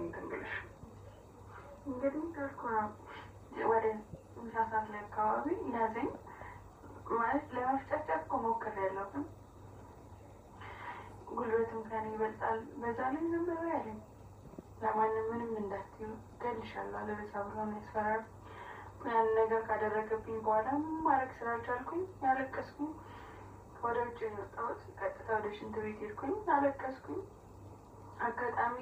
እንትን ብለሽ እንግዲህ ካልኩና ወደ ምሳ ሰዓት ላይ አካባቢ ያዘኝ ማለት ለመፍጨርጨር እኮ ሞክሬያለሁ፣ ግን ጉልበትም ከኔ ይበልጣል። በዛ ላይ ዝም ብሎ ያለኝ ለማንም ምንም እንዳትዪ እገልሻለሁ አለበዛ ብሎ ነው ያስፈራራኝ። ያን ነገር ካደረገብኝ በኋላ ማድረግ ስላልቻልኩኝ ያለቀስኩኝ ወደ ውጭ የወጣሁት። ቀጥታ ወደ ሽንት ቤት ሄድኩኝ፣ አለቀስኩኝ። አጋጣሚ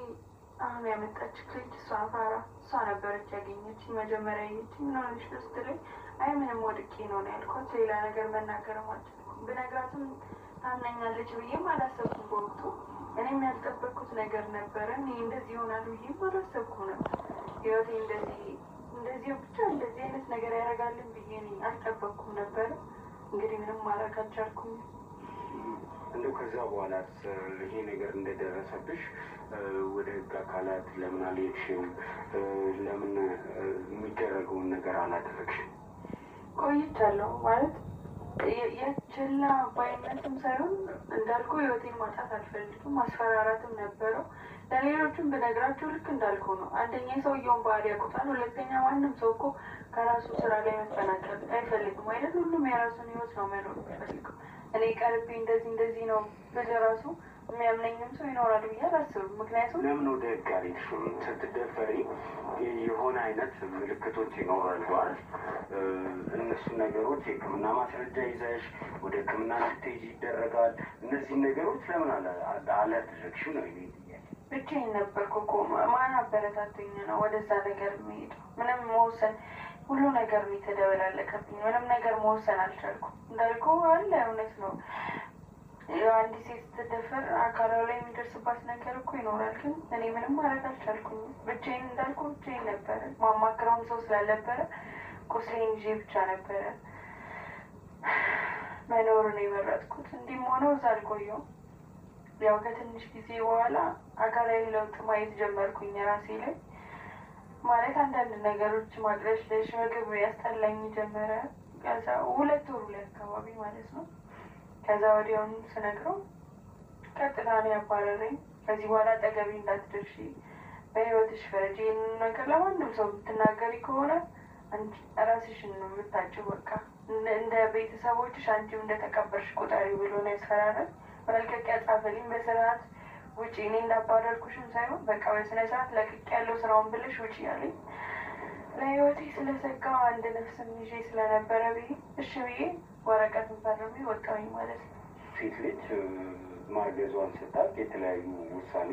አሁን ያመጣች ልጅ እሷ አፋራ እሷ ነበረች ያገኘችኝ። መጀመሪያ ያየችኝ ምን ሆነሽ ነው ስትለኝ አይ ምንም ወድቄ ነው ያልኳት። ሌላ ነገር መናገርም አልቻልኩም። ብነግራትም ታምነኛለች ብዬም አላሰብኩም በወቅቱ። እኔም ያልጠበቅኩት ነገር ነበረ። እኔ እንደዚህ ይሆናል ብዬም አላሰብኩ ነበር። ህይወቴ እንደዚህ ብቻ እንደዚህ አይነት ነገር ያደርጋልን ብዬ እኔ አልጠበቅኩም ነበረ። እንግዲህ ምንም ማድረግ አልቻልኩም። እንደው ከዛ በኋላ ይሄ ነገር እንደደረሰብሽ ወደ ህግ አካላት ለምን አልሄድሽም? ለምን የሚደረገውን ነገር አላደረግሽም? ቆይቻለሁ ማለት የችላ ባይነትም ሳይሆን እንዳልኩ ህይወቴን ማጣት አልፈልግም። ማስፈራራትም ነበረው። ለሌሎችም ብነግራቸው ልክ እንዳልኩ ነው። አንደኛ ሰውየውን ባህሪ ያውቁታል። ሁለተኛ ማንም ሰው እኮ ከራሱ ስራ ላይ መፈናቀል አይፈልግም አይደል? ሁሉም የራሱን ህይወት ነው መኖር የሚፈልገው። እኔ ቀርቤ እንደዚህ ነው ብል ራሱ የሚያምነኝም ሰው ይኖራል ብዬ አላስብም። ምክንያቱም ለምን ወደ ህግ አልሄድሽም? ስትደፈሪ የሆነ አይነት ምልክቶች ይኖራሉ አይደል? እነሱ ነገሮች የህክምና ማስረጃ ይዘሽ ወደ ህክምና እንድትሄጂ ይደረጋል። እነዚህ ነገሮች ለምን አላደረግሽም ነው ይሄ ጥያቄ። ብቻዬን ነበርኩ እኮ ማን አበረታተኝ ነው ወደዛ ነገር የሚሄደው? ምንም መወሰን ሁሉ ነገር የተደበላለቀብኝ። ምንም ነገር መወሰን አልቻልኩም። እንዳልኩ አለ እውነት ነው። አንዲት ሴት ስትደፈር አካሏ ላይ የሚደርስባት ነገር እኮ ይኖራል። ግን እኔ ምንም ማድረግ አልቻልኩም። ብቻዬን እንዳልኩ ብቻዬን ነበረ። ማማክረውም ሰው ስላልነበረ ቁስሌን ይዤ ብቻ ነበረ መኖሩን የመረጥኩት። እንዲህም ሆነው እዛ አልቆየሁም። ያው ከትንሽ ጊዜ በኋላ አካላዊ ለውጥ ማየት ጀመርኩኝ ራሴ ላይ። ማለት አንዳንድ ነገሮች ማቅለሽለሽ፣ ምግብ ያስጠላኝ ጀመረ። ከዛ 2 ወሩ ላይ አካባቢ ማለት ነው። ከዛ ወዲያውኑ ስነግረው ቀጥታ ነው ያባረረኝ። ከዚህ በኋላ አጠገቤ እንዳትደርሺ፣ በህይወትሽ ፍረጂ። ይህንን ነገር ለማንም ሰው የምትናገሪ ከሆነ ራስሽን ነው የምታጭው። በቃ እንደ ቤተሰቦችሽ አንቺም እንደተቀበርሽ ቁጠሪ ብሎ ነው ያስፈራራኝ። መልቀቂያ ጻፈልኝ በስርዓት ውጪ። እኔ እንዳባረርኩሽም ሳይሆን በቃ በስነ ስርዓት ለቅቄ ያለው ስራውን ብለሽ ውጪ ያለኝ። ለህይወቴ ስለሰጋው አንድ ነፍስም ይዤ ስለነበረ ብዬ እሺ ብዬ ወረቀትን ፈርሜ ወጣሁኝ ማለት ነው። ሴት ልጅ ማርገዟን ስታውቅ የተለያዩ ውሳኔ